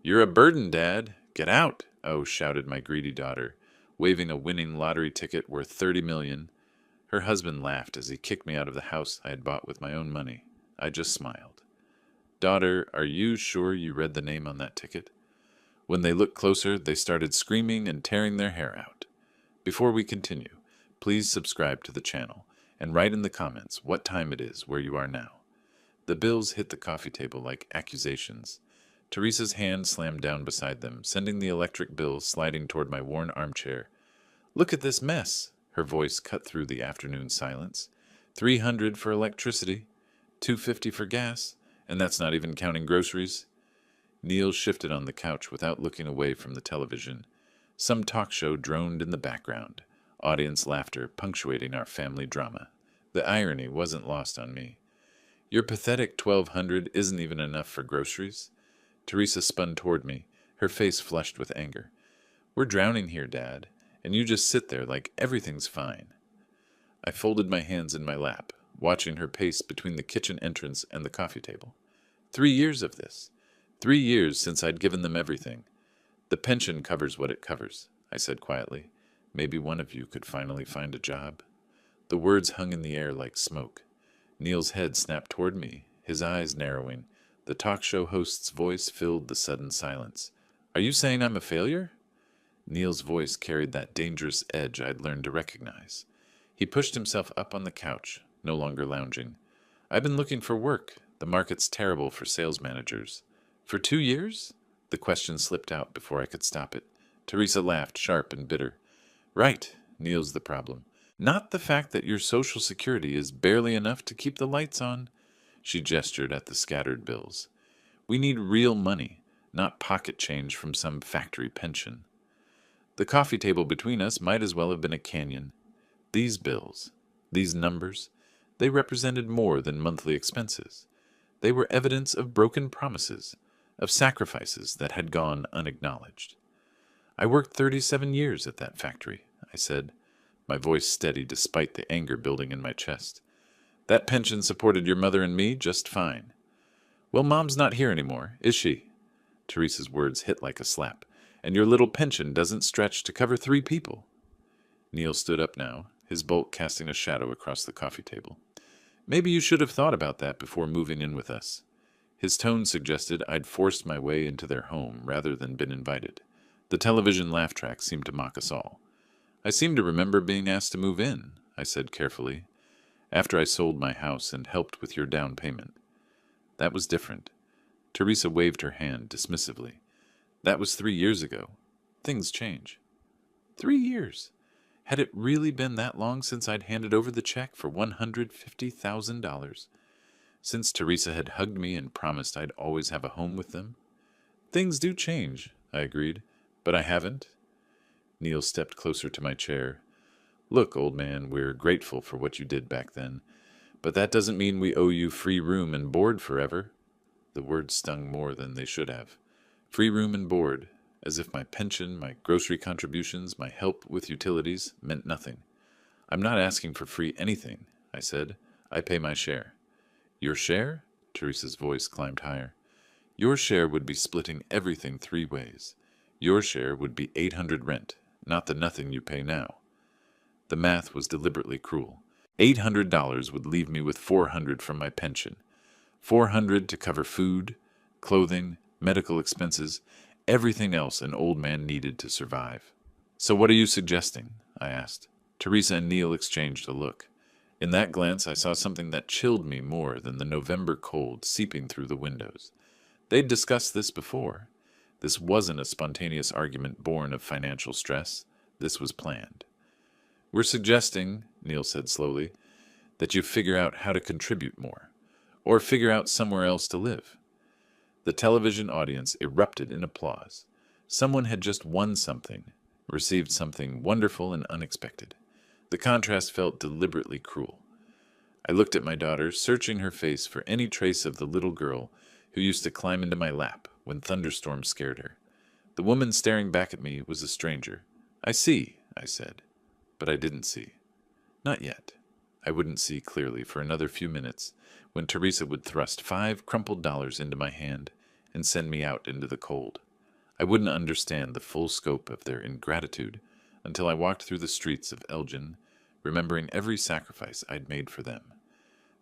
"You're a burden, Dad. Get out!" Oh, shouted my greedy daughter, waving a winning lottery ticket worth 30 million. Her husband laughed as he kicked me out of the house I had bought with my own money. I just smiled. "Daughter, are you sure you read the name on that ticket?" When they looked closer, they started screaming and tearing their hair out. Before we continue, please subscribe to the channel and write in the comments what time it is where you are now. The bills hit the coffee table like accusations. Teresa's hand slammed down beside them, sending the electric bill sliding toward my worn armchair. "Look at this mess!" Her voice cut through the afternoon silence. 300 for electricity, 250 for gas, and that's not even counting groceries. Neil shifted on the couch without looking away from the television. Some talk show droned in the background, audience laughter punctuating our family drama. The irony wasn't lost on me. "Your pathetic 1,200 isn't even enough for groceries?" Teresa spun toward me, her face flushed with anger. "We're drowning here, Dad, and you just sit there like everything's fine." I folded my hands in my lap, watching her pace between the kitchen entrance and the coffee table. 3 years of this. 3 years since I'd given them everything. "The pension covers what it covers," I said quietly. "Maybe one of you could finally find a job." The words hung in the air like smoke. Neil's head snapped toward me, his eyes narrowing. The talk show host's voice filled the sudden silence. "Are you saying I'm a failure?" Neil's voice carried that dangerous edge I'd learned to recognize. He pushed himself up on the couch, no longer lounging. "I've been looking for work. The market's terrible for sales managers." "For 2 years?" The question slipped out before I could stop it. Teresa laughed, sharp and bitter. "Right, Neil's the problem. Not the fact that your Social Security is barely enough to keep the lights on." She gestured at the scattered bills. "We need real money, not pocket change from some factory pension." The coffee table between us might as well have been a canyon. These bills, these numbers, they represented more than monthly expenses. They were evidence of broken promises, of sacrifices that had gone unacknowledged. "I worked 37 years at that factory," I said, my voice steady despite the anger building in my chest. "That pension supported your mother and me just fine." "Well, Mom's not here anymore, is she?" Teresa's words hit like a slap. "And your little pension doesn't stretch to cover 3 people." Neil stood up now, his bulk casting a shadow across the coffee table. "Maybe you should have thought about that before moving in with us." His tone suggested I'd forced my way into their home rather than been invited. The television laugh track seemed to mock us all. "I seem to remember being asked to move in," I said carefully, "after I sold my house and helped with your down payment." "That was different." Teresa waved her hand dismissively. "That was 3 years ago. Things change." 3 years? Had it really been that long since I'd handed over the check for $150,000? Since Teresa had hugged me and promised I'd always have a home with them? "Things do change," I agreed, "but I haven't." Neil stepped closer to my chair. "Look, old man, we're grateful for what you did back then, but that doesn't mean we owe you free room and board forever." The words stung more than they should have. Free room and board, as if my pension, my grocery contributions, my help with utilities meant nothing. "I'm not asking for free anything," I said. "I pay my share." "Your share?" Teresa's voice climbed higher. "Your share would be splitting everything 3 ways. Your share would be 800 rent, not the nothing you pay now." The math was deliberately cruel. $800 would leave me with 400 from my pension. 400 to cover food, clothing, medical expenses, everything else an old man needed to survive. "So what are you suggesting?" I asked. Teresa and Neil exchanged a look. In that glance I saw something that chilled me more than the November cold seeping through the windows. They'd discussed this before. This wasn't a spontaneous argument born of financial stress. This was planned. "We're suggesting," Neil said slowly, "that you figure out how to contribute more, or figure out somewhere else to live." The television audience erupted in applause. Someone had just won something, received something wonderful and unexpected. The contrast felt deliberately cruel. I looked at my daughter, searching her face for any trace of the little girl who used to climb into my lap when thunderstorms scared her. The woman staring back at me was a stranger. "I see," I said, but I didn't see. Not yet. I wouldn't see clearly for another few minutes, when Teresa would thrust 5 crumpled dollars into my hand and send me out into the cold. I wouldn't understand the full scope of their ingratitude until I walked through the streets of Elgin, remembering every sacrifice I'd made for them.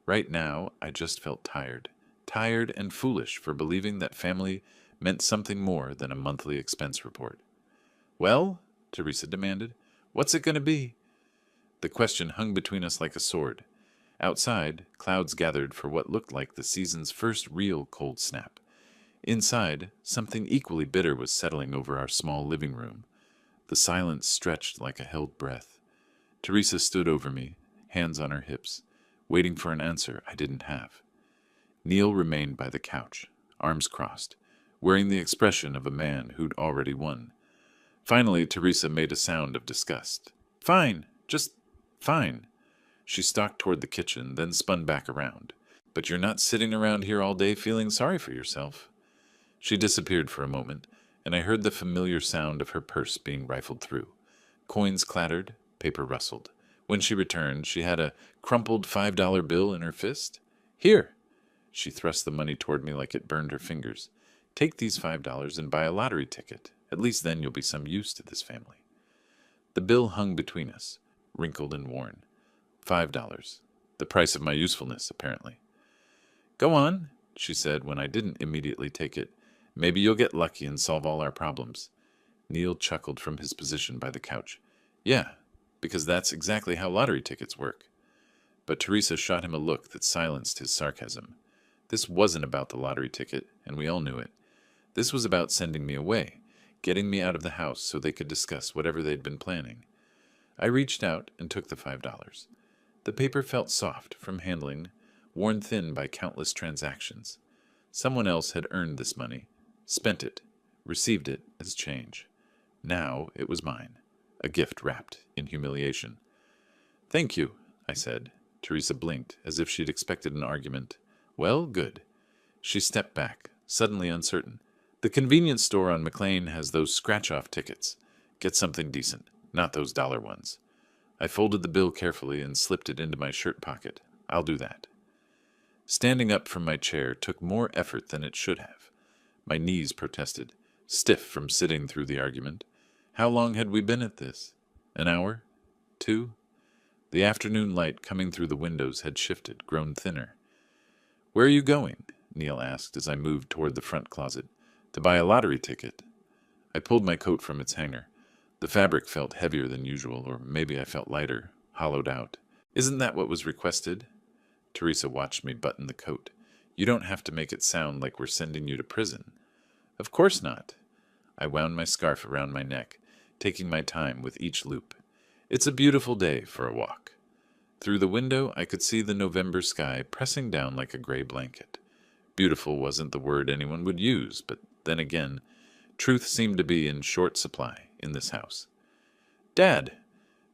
Right now, I just felt tired and foolish for believing that family meant something more than a monthly expense report. Well, Teresa demanded, what's it going to be? The question hung between us like a sword. Outside, clouds gathered for what looked like the season's first real cold snap. Inside, something equally bitter was settling over our small living room. The silence stretched like a held breath. Teresa stood over me, hands on her hips, waiting for an answer I didn't have. Neil remained by the couch, arms crossed, wearing the expression of a man who'd already won. Finally, Teresa made a sound of disgust. Fine, just fine. She stalked toward the kitchen, then spun back around. But you're not sitting around here all day feeling sorry for yourself. She disappeared for a moment, and I heard the familiar sound of her purse being rifled through. Coins clattered, paper rustled. When she returned, she had a crumpled $5 bill in her fist. Here! She thrust the money toward me like it burned her fingers. Take these $5 and buy a lottery ticket. At least then you'll be some use to this family. The bill hung between us, wrinkled and worn. $5. The price of my usefulness, apparently. Go on, she said when I didn't immediately take it. Maybe you'll get lucky and solve all our problems. Neil chuckled from his position by the couch. Yeah, because that's exactly how lottery tickets work. But Teresa shot him a look that silenced his sarcasm. This wasn't about the lottery ticket, and we all knew it. This was about sending me away, getting me out of the house so they could discuss whatever they'd been planning. I reached out and took the $5. The paper felt soft from handling, worn thin by countless transactions. Someone else had earned this money, spent it, received it as change. Now it was mine, a gift wrapped in humiliation. Thank you, I said. Teresa blinked, as if she'd expected an argument. Well, good. She stepped back, suddenly uncertain. The convenience store on McLean has those scratch-off tickets. Get something decent, not those dollar ones. I folded the bill carefully and slipped it into my shirt pocket. I'll do that. Standing up from my chair took more effort than it should have. My knees protested, stiff from sitting through the argument. How long had we been at this? An hour? 2? The afternoon light coming through the windows had shifted, grown thinner. Where are you going? Neil asked as I moved toward the front closet. To buy a lottery ticket. I pulled my coat from its hanger. The fabric felt heavier than usual, or maybe I felt lighter, hollowed out. Isn't that what was requested? Teresa watched me button the coat. You don't have to make it sound like we're sending you to prison. Of course not. I wound my scarf around my neck, taking my time with each loop. It's a beautiful day for a walk. Through the window, I could see the November sky pressing down like a gray blanket. Beautiful wasn't the word anyone would use, but then again, truth seemed to be in short supply in this house. Dad!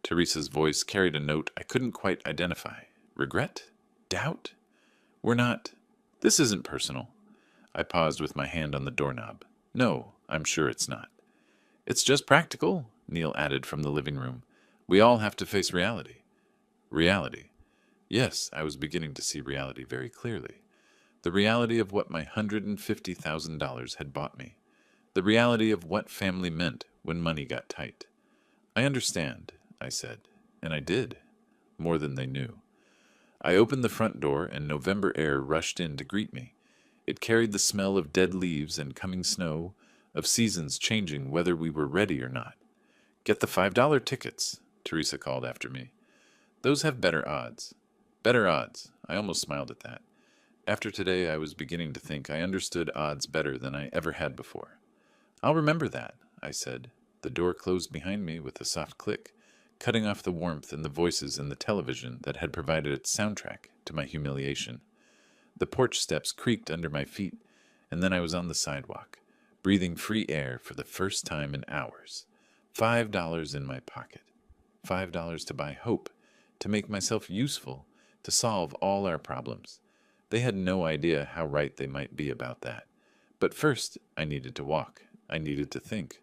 Teresa's voice carried a note I couldn't quite identify. Regret? Doubt? We're not. This isn't personal. I paused with my hand on the doorknob. No, I'm sure it's not. It's just practical, Neil added from the living room. We all have to face reality. Reality? Yes, I was beginning to see reality very clearly. The reality of what my $150,000 had bought me. The reality of what family meant when money got tight. I understand, I said, and I did, more than they knew. I opened the front door and November air rushed in to greet me. It carried the smell of dead leaves and coming snow, of seasons changing whether we were ready or not. Get the $5 tickets, Teresa called after me. Those have better odds. Better odds. I almost smiled at that. After today, I was beginning to think I understood odds better than I ever had before. I'll remember that, I said. The door closed behind me with a soft click, cutting off the warmth and the voices in the television that had provided its soundtrack to my humiliation. The porch steps creaked under my feet, and then I was on the sidewalk, breathing free air for the first time in hours. $5 in my pocket. $5 to buy hope, to make myself useful, to solve all our problems. They had no idea how right they might be about that. But first, I needed to walk. I needed to think.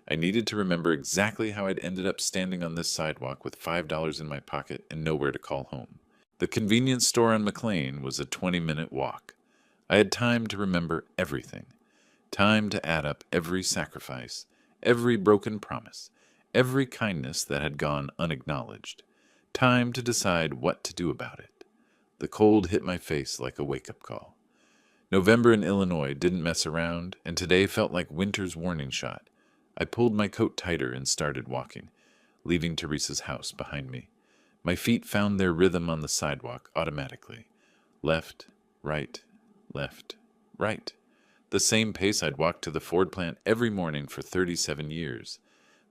I needed to remember exactly how I'd ended up standing on this sidewalk with $5 in my pocket and nowhere to call home. The convenience store on McLean was a 20-minute walk. I had time to remember everything. Time to add up every sacrifice, every broken promise, every kindness that had gone unacknowledged. Time to decide what to do about it. The cold hit my face like a wake-up call. November in Illinois didn't mess around, and today felt like winter's warning shot. I pulled my coat tighter and started walking, leaving Teresa's house behind me. My feet found their rhythm on the sidewalk automatically. Left, right, left, right. The same pace I'd walked to the Ford plant every morning for 37 years.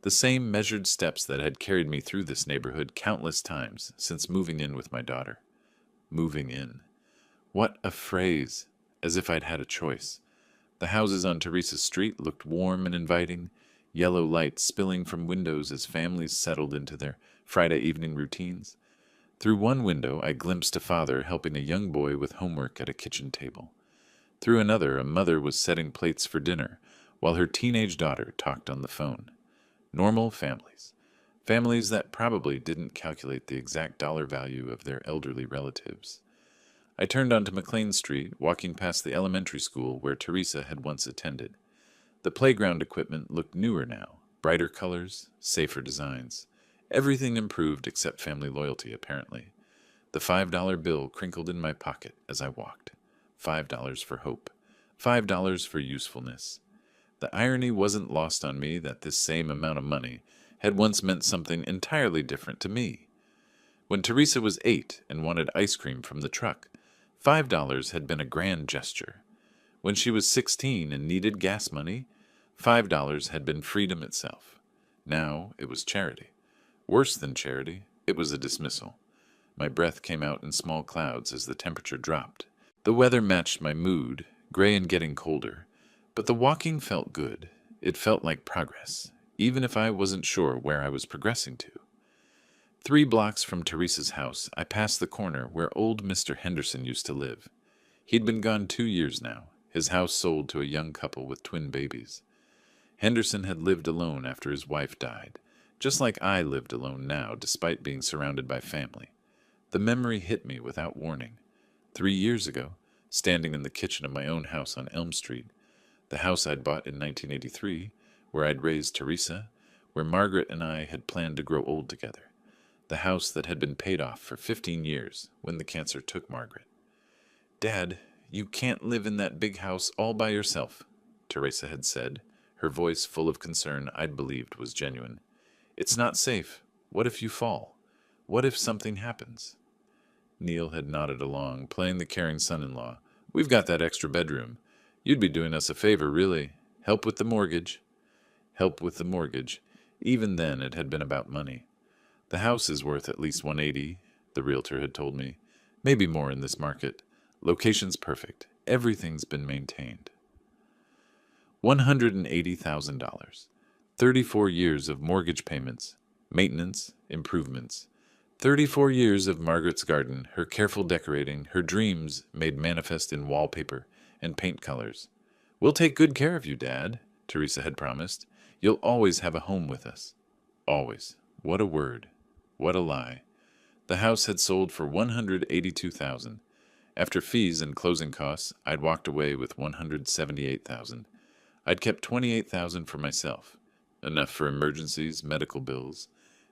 The same measured steps that had carried me through this neighborhood countless times since moving in with my daughter. Moving in. What a phrase, as if I'd had a choice. The houses on Teresa's street looked warm and inviting, yellow light spilling from windows as families settled into their Friday evening routines. Through one window, I glimpsed a father helping a young boy with homework at a kitchen table. Through another, a mother was setting plates for dinner, while her teenage daughter talked on the phone. Normal families. Families that probably didn't calculate the exact dollar value of their elderly relatives. I turned onto McLean Street, walking past the elementary school where Teresa had once attended. The playground equipment looked newer now, brighter colors, safer designs. Everything improved except family loyalty, apparently. The $5 bill crinkled in my pocket as I walked. $5 for hope. $5 for usefulness. The irony wasn't lost on me that this same amount of money had once meant something entirely different to me. When Teresa was 8 and wanted ice cream from the truck, $5 had been a grand gesture. When she was 16 and needed gas money, $5 had been freedom itself. Now it was charity. Worse than charity, it was a dismissal. My breath came out in small clouds as the temperature dropped. The weather matched my mood, gray and getting colder, but the walking felt good. It felt like progress, even if I wasn't sure where I was progressing to. 3 blocks from Teresa's house, I passed the corner where old Mr. Henderson used to live. He'd been gone 2 years now, his house sold to a young couple with twin babies. Henderson had lived alone after his wife died, just like I lived alone now despite being surrounded by family. The memory hit me without warning. 3 years ago, standing in the kitchen of my own house on Elm Street, the house I'd bought in 1983, where I'd raised Teresa, where Margaret and I had planned to grow old together, the house that had been paid off for 15 years when the cancer took Margaret. "Dad, you can't live in that big house all by yourself," Teresa had said, her voice full of concern I'd believed was genuine. "It's not safe. What if you fall? What if something happens?" Neil had nodded along, playing the caring son-in-law. "We've got that extra bedroom. You'd be doing us a favor, really. Help with the mortgage." Help with the mortgage. Even then, it had been about money. The house is worth at least $180, the realtor had told me. Maybe more in this market. Location's perfect. Everything's been maintained. $180,000. 34 years of mortgage payments, maintenance, improvements. 34 years of Margaret's garden, her careful decorating, her dreams made manifest in wallpaper and paint colors. "We'll take good care of you, Dad," Teresa had promised. "You'll always have a home with us." Always. What a word. What a lie. The house had sold for $182,000. After fees and closing costs, I'd walked away with $178,000. I'd kept $28,000 for myself, enough for emergencies, medical bills,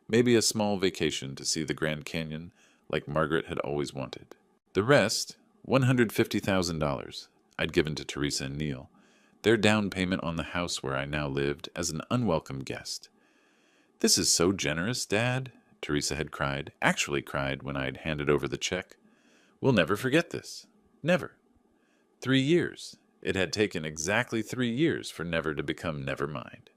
maybe a small vacation to see the Grand Canyon like Margaret had always wanted. The rest, $150,000, I'd given to Teresa and Neil, their down payment on the house where I now lived as an unwelcome guest. "This is so generous, Dad," Teresa had cried, actually cried when I had handed over the check. "We'll never forget this. Never." 3 years. It had taken exactly 3 years for Never to become Nevermind.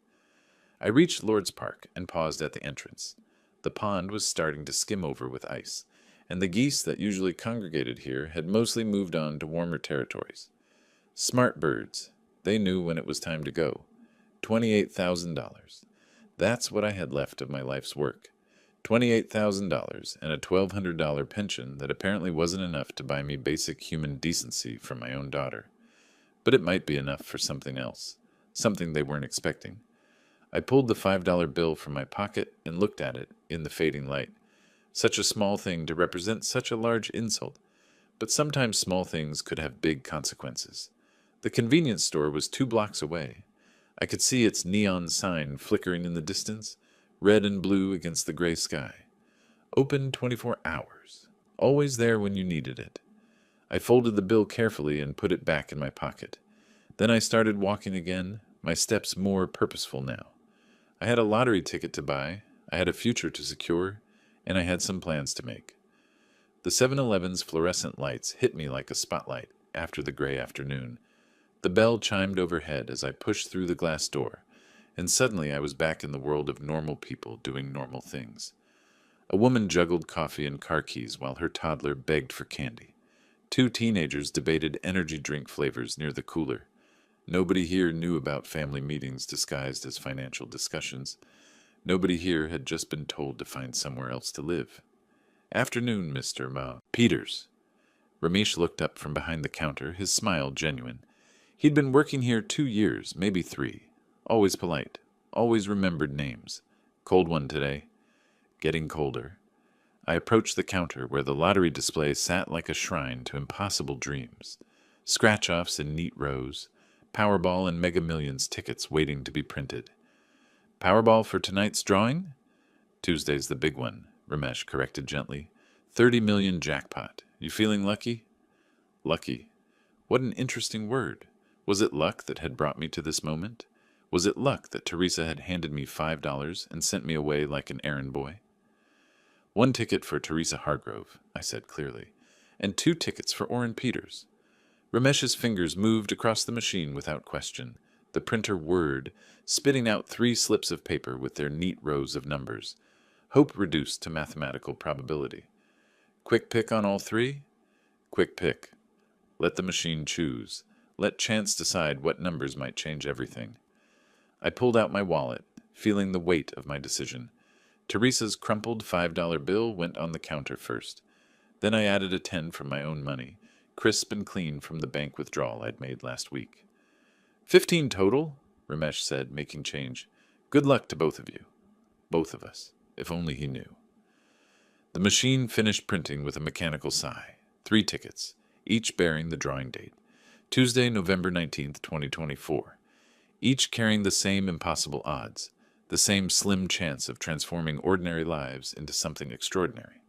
I reached Lord's Park and paused at the entrance. The pond was starting to skim over with ice, and the geese that usually congregated here had mostly moved on to warmer territories. Smart birds. They knew when it was time to go. $28,000. That's what I had left of my life's work. $28,000 and a $1,200 pension that apparently wasn't enough to buy me basic human decency from my own daughter. But it might be enough for something else, something they weren't expecting. I pulled the $5 bill from my pocket and looked at it in the fading light. Such a small thing to represent such a large insult. But sometimes small things could have big consequences. The convenience store was 2 blocks away. I could see its neon sign flickering in the distance, red and blue against the gray sky. Open 24 hours. Always there when you needed it. I folded the bill carefully and put it back in my pocket. Then I started walking again, my steps more purposeful now. I had a lottery ticket to buy, I had a future to secure, and I had some plans to make. The 7-Eleven's fluorescent lights hit me like a spotlight after the gray afternoon. The bell chimed overhead as I pushed through the glass door, and suddenly I was back in the world of normal people doing normal things. A woman juggled coffee and car keys while her toddler begged for candy. 2 teenagers debated energy drink flavors near the cooler. Nobody here knew about family meetings disguised as financial discussions. Nobody here had just been told to find somewhere else to live. Afternoon, Mr. Peters. Ramesh looked up from behind the counter, his smile genuine. He'd been working here 2 years, maybe 3. Always polite. Always remembered names. Cold one today. Getting colder. I approached the counter where the lottery display sat like a shrine to impossible dreams. Scratch-offs in neat rows. Powerball and Mega Millions tickets waiting to be printed. Powerball for tonight's drawing? Tuesday's the big one, Ramesh corrected gently. 30 million jackpot. You feeling lucky? Lucky. What an interesting word. Was it luck that had brought me to this moment? Was it luck that Teresa had handed me $5 and sent me away like an errand boy? 1 ticket for Teresa Hargrove, I said clearly, and 2 tickets for Orrin Peters. Ramesh's fingers moved across the machine without question, the printer whirred, spitting out 3 slips of paper with their neat rows of numbers. Hope reduced to mathematical probability. Quick pick on all 3? Quick pick. Let the machine choose. Let chance decide what numbers might change everything. I pulled out my wallet, feeling the weight of my decision. Teresa's crumpled $5 bill went on the counter first. Then I added a 10 from my own money, crisp and clean from the bank withdrawal I'd made last week. 15 total, Ramesh said, making change. Good luck to both of you. Both of us, if only he knew. The machine finished printing with a mechanical sigh. 3 tickets, each bearing the drawing date. Tuesday, November 19th, 2024. Each carrying the same impossible odds, the same slim chance of transforming ordinary lives into something extraordinary.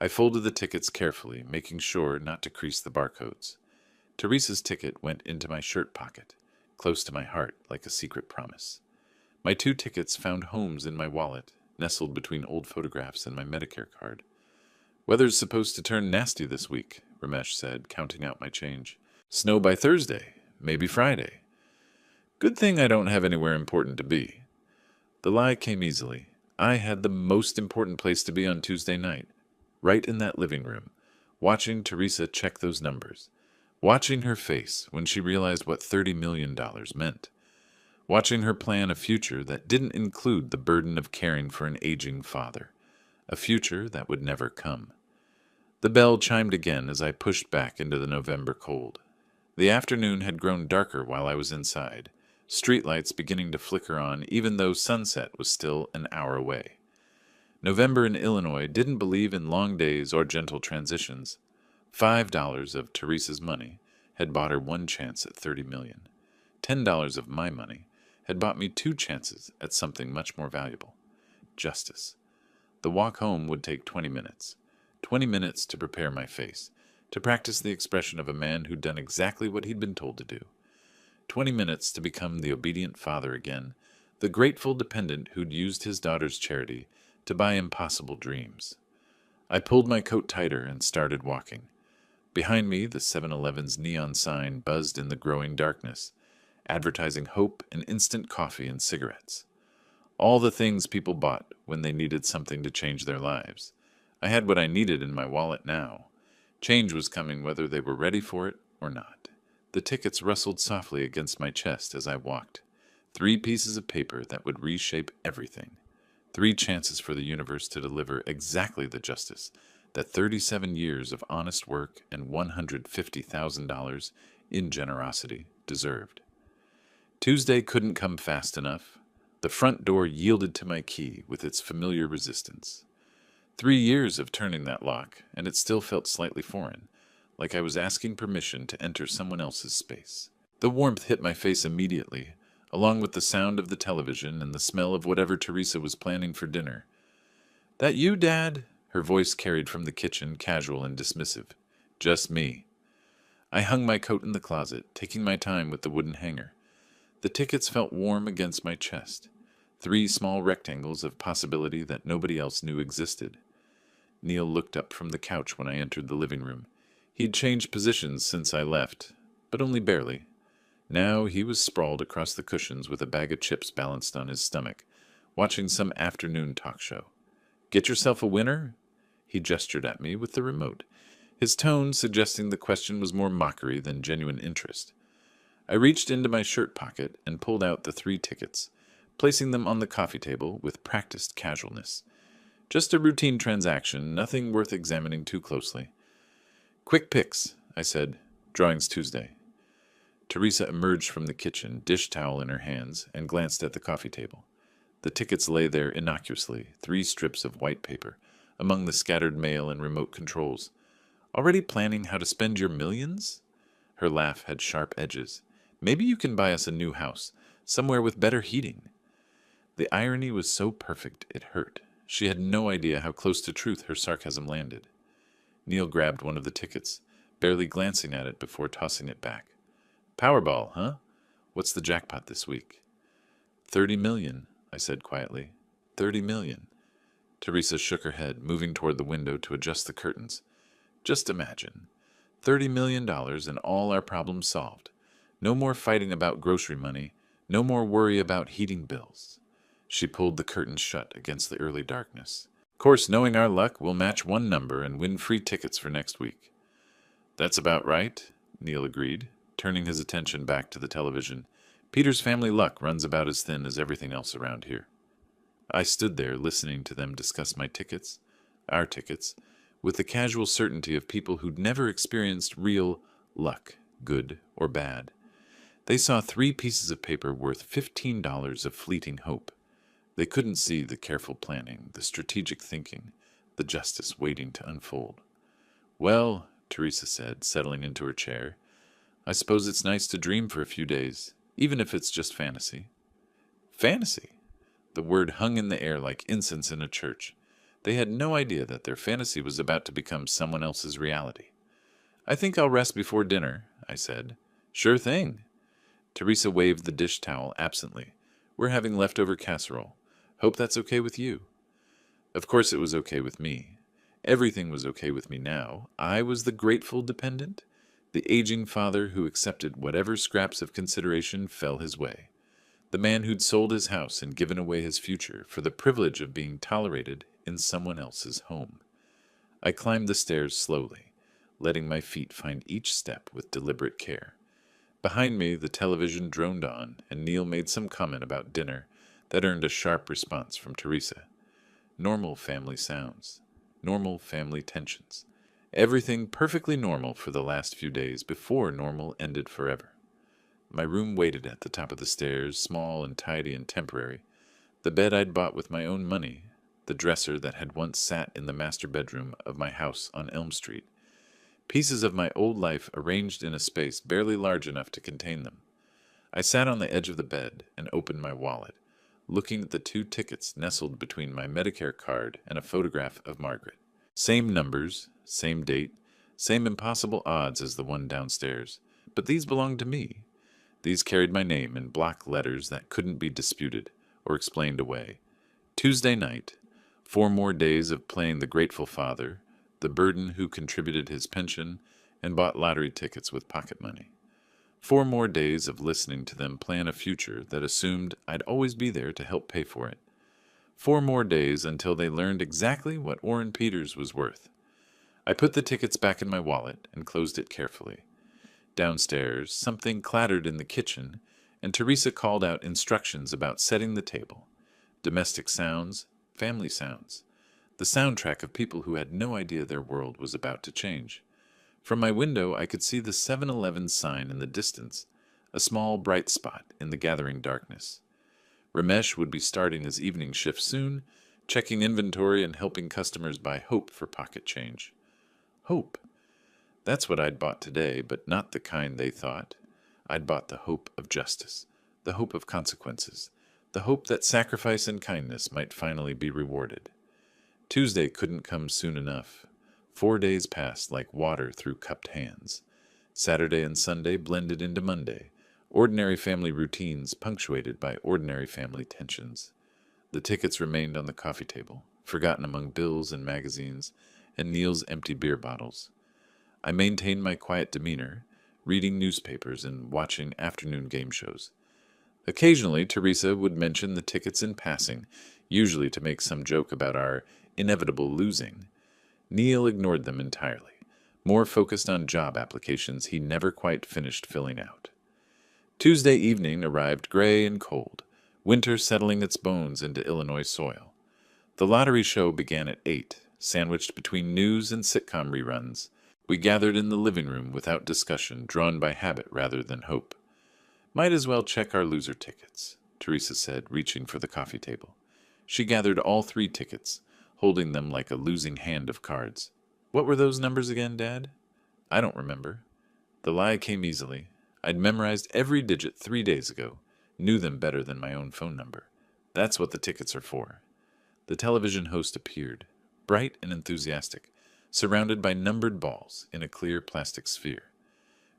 I folded the tickets carefully, making sure not to crease the barcodes. Teresa's ticket went into my shirt pocket, close to my heart like a secret promise. My 2 tickets found homes in my wallet, nestled between old photographs and my Medicare card. Weather's supposed to turn nasty this week, Ramesh said, counting out my change. Snow by Thursday, maybe Friday. Good thing I don't have anywhere important to be. The lie came easily. I had the most important place to be on Tuesday night. Right in that living room, watching Teresa check those numbers, watching her face when she realized what $30 million meant, watching her plan a future that didn't include the burden of caring for an aging father, a future that would never come. The bell chimed again as I pushed back into the November cold. The afternoon had grown darker while I was inside, streetlights beginning to flicker on even though sunset was still an hour away. November in Illinois didn't believe in long days or gentle transitions. $5 of Teresa's money had bought her 1 chance at 30 million. $10 of my money had bought me 2 chances at something much more valuable. Justice. The walk home would take 20 minutes. 20 minutes to prepare my face, to practice the expression of a man who'd done exactly what he'd been told to do. 20 minutes to become the obedient father again, the grateful dependent who'd used his daughter's charity to buy impossible dreams. I pulled my coat tighter and started walking. Behind me, the 7-Eleven's neon sign buzzed in the growing darkness, advertising hope and instant coffee and cigarettes. All the things people bought when they needed something to change their lives. I had what I needed in my wallet now. Change was coming whether they were ready for it or not. The tickets rustled softly against my chest as I walked. 3 pieces of paper that would reshape everything. 3 chances for the universe to deliver exactly the justice that 37 years of honest work and $150,000 in generosity deserved. Tuesday couldn't come fast enough. The front door yielded to my key with its familiar resistance. 3 years of turning that lock, and it still felt slightly foreign, like I was asking permission to enter someone else's space. The warmth hit my face immediately, along with the sound of the television and the smell of whatever Teresa was planning for dinner. "That you, Dad?" Her voice carried from the kitchen, casual and dismissive. "Just me." I hung my coat in the closet, taking my time with the wooden hanger. The tickets felt warm against my chest. 3 small rectangles of possibility that nobody else knew existed. Neil looked up from the couch when I entered the living room. He'd changed positions since I left, but only barely. Now he was sprawled across the cushions with a bag of chips balanced on his stomach, watching some afternoon talk show. "Get yourself a winner?" He gestured at me with the remote, his tone suggesting the question was more mockery than genuine interest. I reached into my shirt pocket and pulled out the 3 tickets, placing them on the coffee table with practiced casualness. Just a routine transaction, nothing worth examining too closely. "Quick picks," I said. "Drawings Tuesday." Teresa emerged from the kitchen, dish towel in her hands, and glanced at the coffee table. The tickets lay there innocuously, 3 strips of white paper, among the scattered mail and remote controls. "Already planning how to spend your millions?" Her laugh had sharp edges. "Maybe you can buy us a new house, somewhere with better heating." The irony was so perfect it hurt. She had no idea how close to truth her sarcasm landed. Neil grabbed one of the tickets, barely glancing at it before tossing it back. "Powerball, huh? What's the jackpot this week?" 30 million, I said quietly. 30 million. Teresa shook her head, moving toward the window to adjust the curtains. "Just imagine. $30 million and all our problems solved. No more fighting about grocery money. No more worry about heating bills." She pulled the curtains shut against the early darkness. "Of course, knowing our luck, we'll match one number and win free tickets for next week." "That's about right," Neil agreed, turning his attention back to the television. "Peter's family luck runs about as thin as everything else around here." I stood there listening to them discuss my tickets, our tickets, with the casual certainty of people who'd never experienced real luck, good or bad. They saw 3 pieces of paper worth $15 of fleeting hope. They couldn't see the careful planning, the strategic thinking, the justice waiting to unfold. "Well," Teresa said, settling into her chair, "I suppose it's nice to dream for a few days, even if it's just fantasy." Fantasy? The word hung in the air like incense in a church. They had no idea that their fantasy was about to become someone else's reality. "I think I'll rest before dinner," I said. "Sure thing." Teresa waved the dish towel absently. "We're having leftover casserole. Hope that's okay with you." Of course it was okay with me. Everything was okay with me now. I was the grateful dependent, the aging father who accepted whatever scraps of consideration fell his way, the man who'd sold his house and given away his future for the privilege of being tolerated in someone else's home. I climbed the stairs slowly, letting my feet find each step with deliberate care. Behind me, the television droned on, and Neil made some comment about dinner that earned a sharp response from Teresa. Normal family sounds. Normal family tensions. Everything perfectly normal for the last few days before normal ended forever. My room waited at the top of the stairs, small and tidy and temporary. The bed I'd bought with my own money, the dresser that had once sat in the master bedroom of my house on Elm Street. Pieces of my old life arranged in a space barely large enough to contain them. I sat on the edge of the bed and opened my wallet, looking at the 2 tickets nestled between my Medicare card and a photograph of Margaret. Same numbers, same date, same impossible odds as the one downstairs, but these belonged to me. These carried my name in block letters that couldn't be disputed or explained away. Tuesday night, 4 more days of playing the grateful father, the burden who contributed his pension and bought lottery tickets with pocket money. 4 more days of listening to them plan a future that assumed I'd always be there to help pay for it. 4 more days until they learned exactly what Orrin Peters was worth. I put the tickets back in my wallet and closed it carefully. Downstairs, something clattered in the kitchen, and Teresa called out instructions about setting the table. Domestic sounds, family sounds. The soundtrack of people who had no idea their world was about to change. From my window, I could see the 7-Eleven sign in the distance, a small bright spot in the gathering darkness. Ramesh would be starting his evening shift soon, checking inventory and helping customers buy hope for pocket change. Hope. That's what I'd bought today, but not the kind they thought. I'd bought the hope of justice, the hope of consequences, the hope that sacrifice and kindness might finally be rewarded. Tuesday couldn't come soon enough. 4 days passed like water through cupped hands. Saturday and Sunday blended into Monday, ordinary family routines punctuated by ordinary family tensions. The tickets remained on the coffee table, forgotten among bills and magazines, and Neil's empty beer bottles. I maintained my quiet demeanor, reading newspapers and watching afternoon game shows. Occasionally, Teresa would mention the tickets in passing, usually to make some joke about our inevitable losing. Neil ignored them entirely, more focused on job applications he never quite finished filling out. Tuesday evening arrived gray and cold, winter settling its bones into Illinois soil. The lottery show began at 8, sandwiched between news and sitcom reruns. We gathered in the living room without discussion, drawn by habit rather than hope. "Might as well check our loser tickets," Teresa said, reaching for the coffee table. She gathered all 3 tickets, holding them like a losing hand of cards. "What were those numbers again, Dad?" "I don't remember." The lie came easily. I'd memorized every digit 3 days ago, knew them better than my own phone number. That's what the tickets are for. The television host appeared, bright and enthusiastic, surrounded by numbered balls in a clear plastic sphere.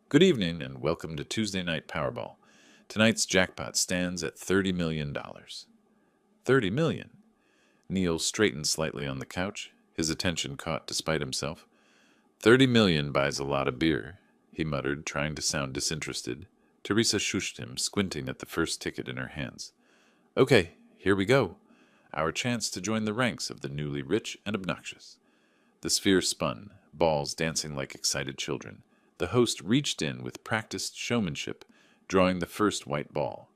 "Good evening and welcome to Tuesday Night Powerball. Tonight's jackpot stands at $30 million. $30 million? Neil straightened slightly on the couch, his attention caught despite himself. $30 million buys a lot of beer," he muttered, trying to sound disinterested. Teresa shushed him, squinting at the first ticket in her hands. "Okay, here we go. Our chance to join the ranks of the newly rich and obnoxious." The sphere spun, balls dancing like excited children. The host reached in with practiced showmanship, drawing the first white ball.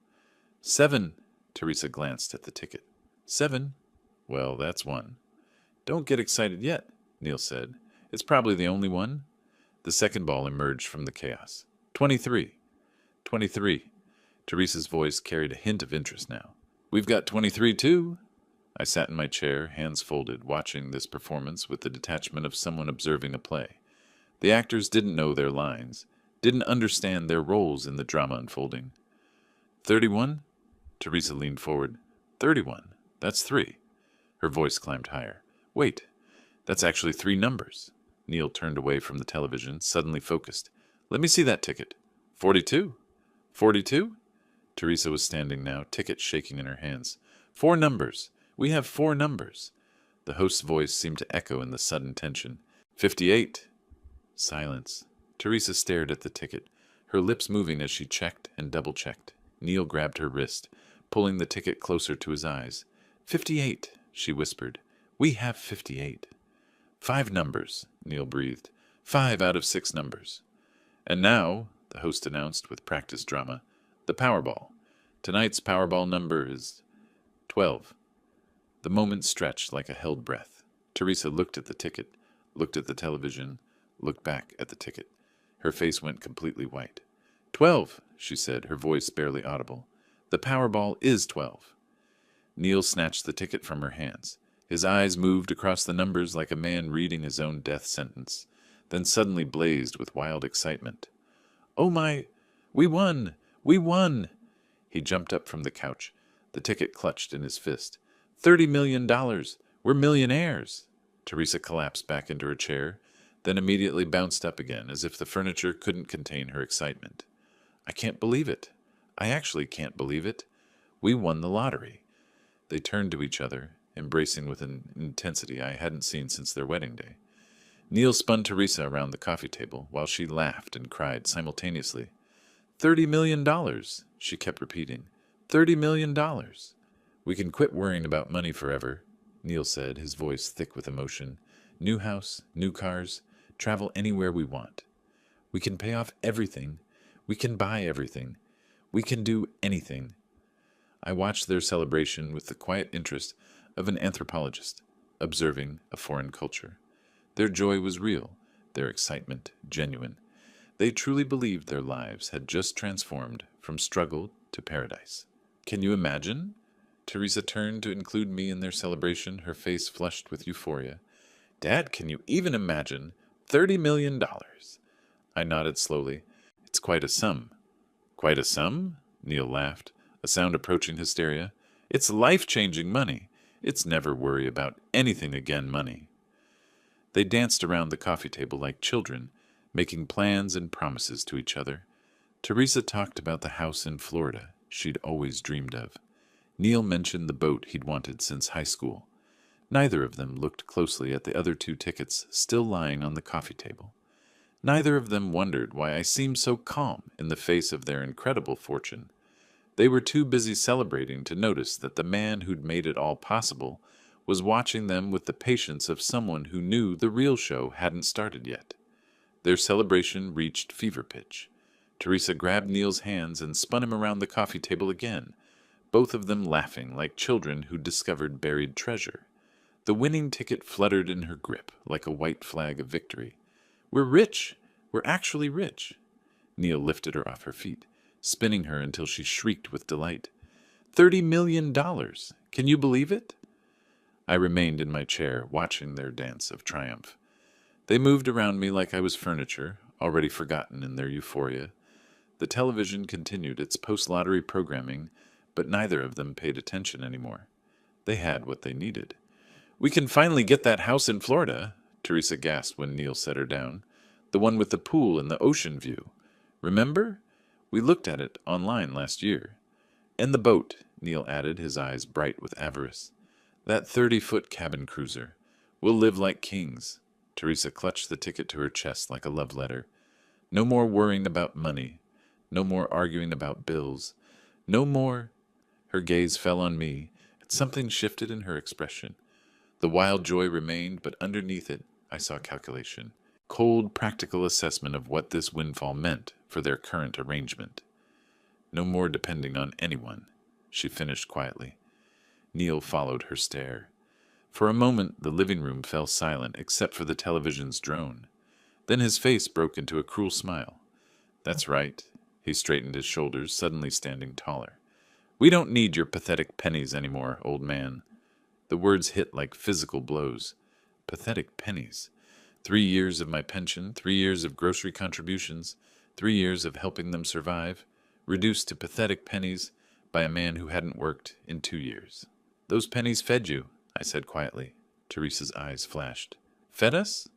7. Teresa glanced at the ticket. 7? Well, that's 1. "Don't get excited yet," Neil said. "It's probably the only one." The second ball emerged from the chaos. 23. 23. Teresa's voice carried a hint of interest now. "We've got 23 too." I sat in my chair, hands folded, watching this performance with the detachment of someone observing a play. The actors didn't know their lines, didn't understand their roles in the drama unfolding. 31? Teresa leaned forward. 31. That's 3. Her voice climbed higher. "Wait, that's actually 3 numbers." Neil turned away from the television, suddenly focused. "Let me see that ticket." 42. 42? Teresa was standing now, ticket shaking in her hands. 4 numbers. We have 4 numbers. The host's voice seemed to echo in the sudden tension. 58. Silence. Teresa stared at the ticket, her lips moving as she checked and double-checked. Neil grabbed her wrist, pulling the ticket closer to his eyes. 58, she whispered. "We have 58. 5 numbers," Neil breathed. 5 out of 6 numbers. "And now," the host announced with practiced drama, "the Powerball. Tonight's Powerball number is 12. The moment stretched like a held breath. Teresa looked at the ticket, looked at the television, looked back at the ticket. Her face went completely white. 12, she said, her voice barely audible. "The Powerball is 12. Neil snatched the ticket from her hands. His eyes moved across the numbers like a man reading his own death sentence, then suddenly blazed with wild excitement. "Oh my! We won! We won!" He jumped up from the couch, the ticket clutched in his fist. $30 million! We're millionaires! Teresa collapsed back into her chair, then immediately bounced up again, as if the furniture couldn't contain her excitement. "I can't believe it. I actually can't believe it. We won the lottery." They turned to each other, embracing with an intensity I hadn't seen since their wedding day. Neil spun Teresa around the coffee table, while she laughed and cried simultaneously. $30 million, she kept repeating. $30 million. "We can quit worrying about money forever," Neil said, his voice thick with emotion. "New house, new cars, travel anywhere we want. We can pay off everything. We can buy everything. We can do anything." I watched their celebration with the quiet interest of an anthropologist, observing a foreign culture. Their joy was real, their excitement genuine. They truly believed their lives had just transformed from struggle to paradise. "Can you imagine?" Teresa turned to include me in their celebration, her face flushed with euphoria. "Dad, can you even imagine? $30 million. I nodded slowly. "It's quite a sum." Quite a sum? Neil laughed, a sound approaching hysteria. It's life-changing money. It's never worry about anything again money. They danced around the coffee table like children, making plans and promises to each other. Teresa talked about the house in Florida she'd always dreamed of. Neil mentioned the boat he'd wanted since high school. Neither of them looked closely at the other two tickets still lying on the coffee table. Neither of them wondered why I seemed so calm in the face of their incredible fortune. They were too busy celebrating to notice that the man who'd made it all possible was watching them with the patience of someone who knew the real show hadn't started yet. Their celebration reached fever pitch. Teresa grabbed Neil's hands and spun him around the coffee table again, both of them laughing like children who discovered buried treasure. The winning ticket fluttered in her grip like a white flag of victory. We're rich! We're actually rich! Neil lifted her off her feet, spinning her until she shrieked with delight. $30 million! Can you believe it? I remained in my chair, watching their dance of triumph. They moved around me like I was furniture, already forgotten in their euphoria. The television continued its post-lottery programming, but neither of them paid attention anymore. They had what they needed. We can finally get that house in Florida, Teresa gasped when Neil set her down. The one with the pool and the ocean view. Remember? We looked at it online last year. And the boat, Neil added, his eyes bright with avarice. That 30-foot cabin cruiser. We'll live like kings. Teresa clutched the ticket to her chest like a love letter. No more worrying about money. No more arguing about bills. No more. Her gaze fell on me, and something shifted in her expression. The wild joy remained, but underneath it, I saw calculation. Cold, practical assessment of what this windfall meant for their current arrangement. No more depending on anyone, she finished quietly. Neil followed her stare. For a moment, the living room fell silent except for the television's drone. Then his face broke into a cruel smile. That's right. He straightened his shoulders, suddenly standing taller. We don't need your pathetic pennies anymore, old man. The words hit like physical blows. Pathetic pennies. 3 years of my pension, 3 years of grocery contributions, 3 years of helping them survive, reduced to pathetic pennies by a man who hadn't worked in 2 years. Those pennies fed you, I said quietly. Teresa's eyes flashed. Fed us?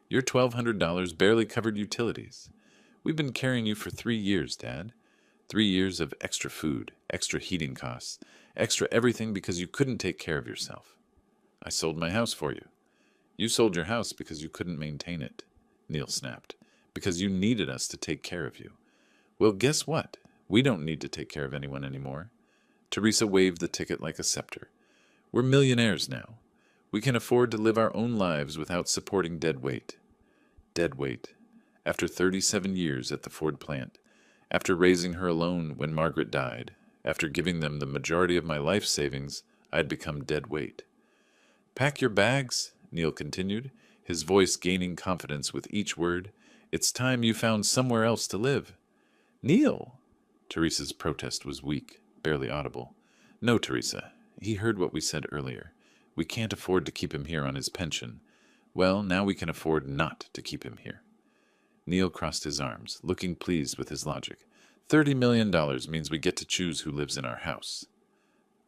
Your $1,200 barely covered utilities. We've been carrying you for 3 years, Dad. 3 years of extra food, extra heating costs, extra everything because you couldn't take care of yourself. I sold my house for you. You sold your house because you couldn't maintain it, Neil snapped, because you needed us to take care of you. Well, guess what? We don't need to take care of anyone anymore. Teresa waved the ticket like a scepter. We're millionaires now. We can afford to live our own lives without supporting dead weight. Dead weight. After 37 years at the Ford plant, after raising her alone when Margaret died, after giving them the majority of my life savings, I'd become dead weight. Pack your bags, Neil continued, his voice gaining confidence with each word. It's time you found somewhere else to live. Neil! Teresa's protest was weak, barely audible. No, Teresa. He heard what we said earlier. We can't afford to keep him here on his pension. Well, now we can afford not to keep him here. Neil crossed his arms, looking pleased with his logic. $30 million means we get to choose who lives in our house.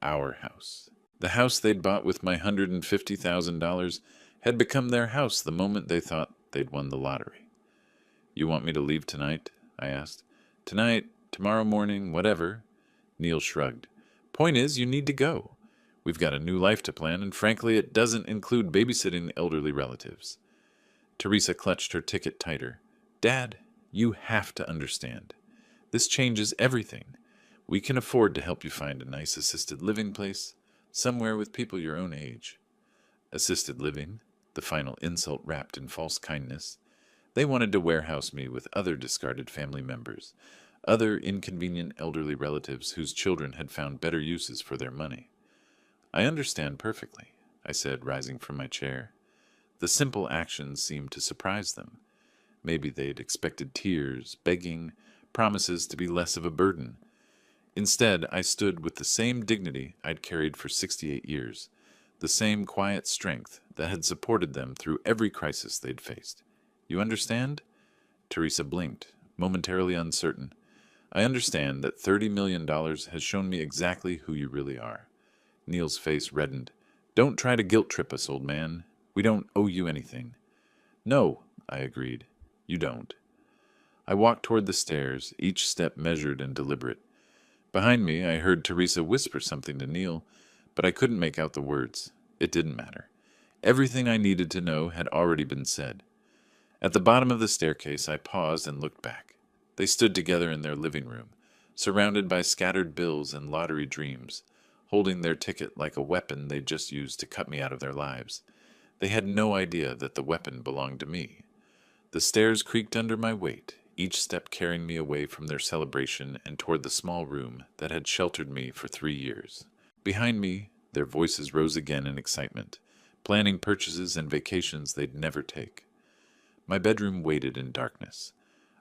Our house. The house they'd bought with my $150,000 had become their house the moment they thought they'd won the lottery. You want me to leave tonight? I asked. Tonight, tomorrow morning, whatever. Neil shrugged. Point is, you need to go. We've got a new life to plan, and frankly, it doesn't include babysitting elderly relatives. Teresa clutched her ticket tighter. Dad, you have to understand. This changes everything. We can afford to help you find a nice assisted living place, somewhere with people your own age. Assisted living, the final insult wrapped in false kindness. They wanted to warehouse me with other discarded family members, other inconvenient elderly relatives whose children had found better uses for their money. I understand perfectly, I said, rising from my chair. The simple actions seemed to surprise them. Maybe they'd expected tears, begging, promises to be less of a burden. Instead, I stood with the same dignity I'd carried for 68 years, the same quiet strength that had supported them through every crisis they'd faced. You understand? Teresa blinked, momentarily uncertain. I understand that $30 million has shown me exactly who you really are. Neil's face reddened. Don't try to guilt trip us, old man. We don't owe you anything. No, I agreed. You don't. I walked toward the stairs, each step measured and deliberate. Behind me, I heard Teresa whisper something to Neil, but I couldn't make out the words. It didn't matter. Everything I needed to know had already been said. At the bottom of the staircase, I paused and looked back. They stood together in their living room, surrounded by scattered bills and lottery dreams, holding their ticket like a weapon they'd just used to cut me out of their lives. They had no idea that the weapon belonged to me. The stairs creaked under my weight, each step carrying me away from their celebration and toward the small room that had sheltered me for 3 years. Behind me, their voices rose again in excitement, planning purchases and vacations they'd never take. My bedroom waited in darkness.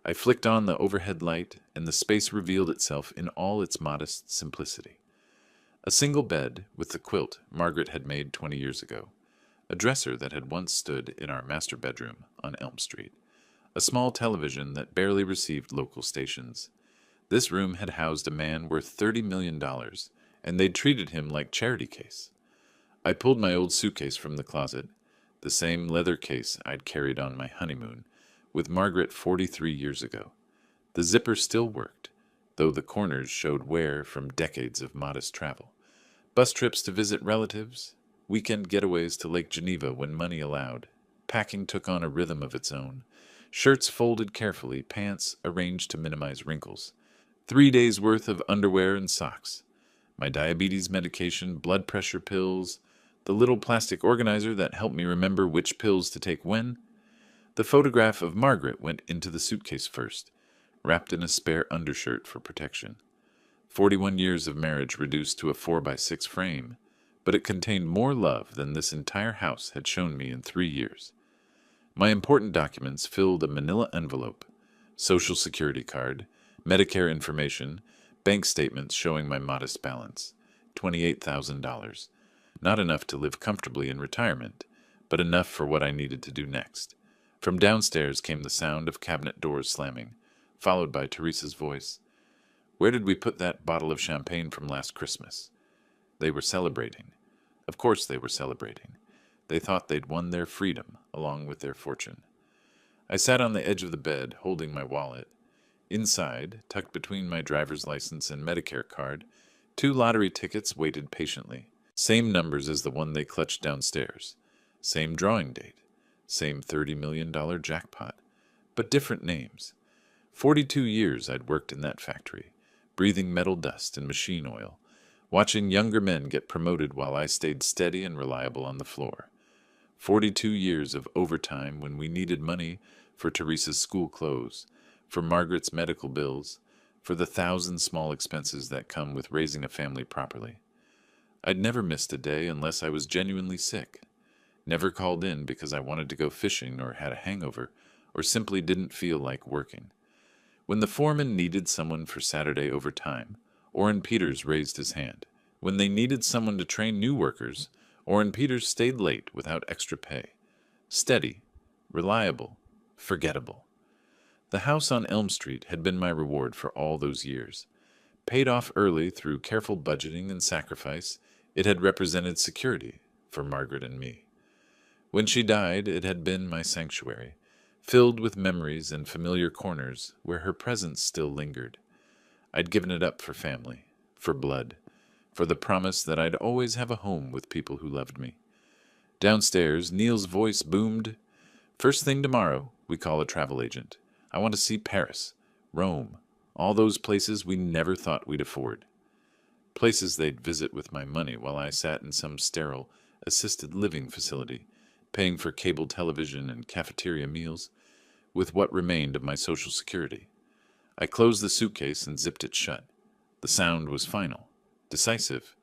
I flicked on the overhead light, and the space revealed itself in all its modest simplicity. A single bed with the quilt Margaret had made 20 years ago. A dresser that had once stood in our master bedroom on Elm Street. A small television that barely received local stations. This room had housed a man worth $30 million, and they'd treated him like charity case. I pulled my old suitcase from the closet, the same leather case I'd carried on my honeymoon, with Margaret 43 years ago. The zipper still worked, though the corners showed wear from decades of modest travel. Bus trips to visit relatives, weekend getaways to Lake Geneva when money allowed. Packing took on a rhythm of its own. Shirts folded carefully, pants arranged to minimize wrinkles. 3 days' worth of underwear and socks. My diabetes medication, blood pressure pills, the little plastic organizer that helped me remember which pills to take when. The photograph of Margaret went into the suitcase first, wrapped in a spare undershirt for protection. 41 years of marriage reduced to a 4x6 frame, but it contained more love than this entire house had shown me in 3 years. My important documents filled a manila envelope, Social Security card, Medicare information, bank statements showing my modest balance, $28,000. Not enough to live comfortably in retirement, but enough for what I needed to do next. From downstairs came the sound of cabinet doors slamming, followed by Teresa's voice. Where did we put that bottle of champagne from last Christmas? They were celebrating. Of course they were celebrating. They thought they'd won their freedom, along with their fortune. I sat on the edge of the bed, holding my wallet. Inside, tucked between my driver's license and Medicare card, 2 lottery tickets waited patiently. Same numbers as the one they clutched downstairs. Same drawing date. Same $30 million jackpot. But different names. 42 years I'd worked in that factory, breathing metal dust and machine oil, watching younger men get promoted while I stayed steady and reliable on the floor. 42 years of overtime when we needed money for Teresa's school clothes, for Margaret's medical bills, for the 1,000 small expenses that come with raising a family properly. I'd never missed a day unless I was genuinely sick. Never called in because I wanted to go fishing or had a hangover or simply didn't feel like working. When the foreman needed someone for Saturday overtime, Orrin Peters raised his hand. When they needed someone to train new workers, Orrin Peters stayed late without extra pay. Steady, reliable, forgettable. The house on Elm Street had been my reward for all those years. Paid off early through careful budgeting and sacrifice, it had represented security for Margaret and me. When she died, it had been my sanctuary, filled with memories and familiar corners where her presence still lingered. I'd given it up for family, for blood, for the promise that I'd always have a home with people who loved me. Downstairs, Neil's voice boomed. First thing tomorrow, we call a travel agent. I want to see Paris, Rome, all those places we never thought we'd afford. Places they'd visit with my money while I sat in some sterile, assisted living facility, paying for cable television and cafeteria meals, with what remained of my Social Security. I closed the suitcase and zipped it shut. The sound was final, decisive.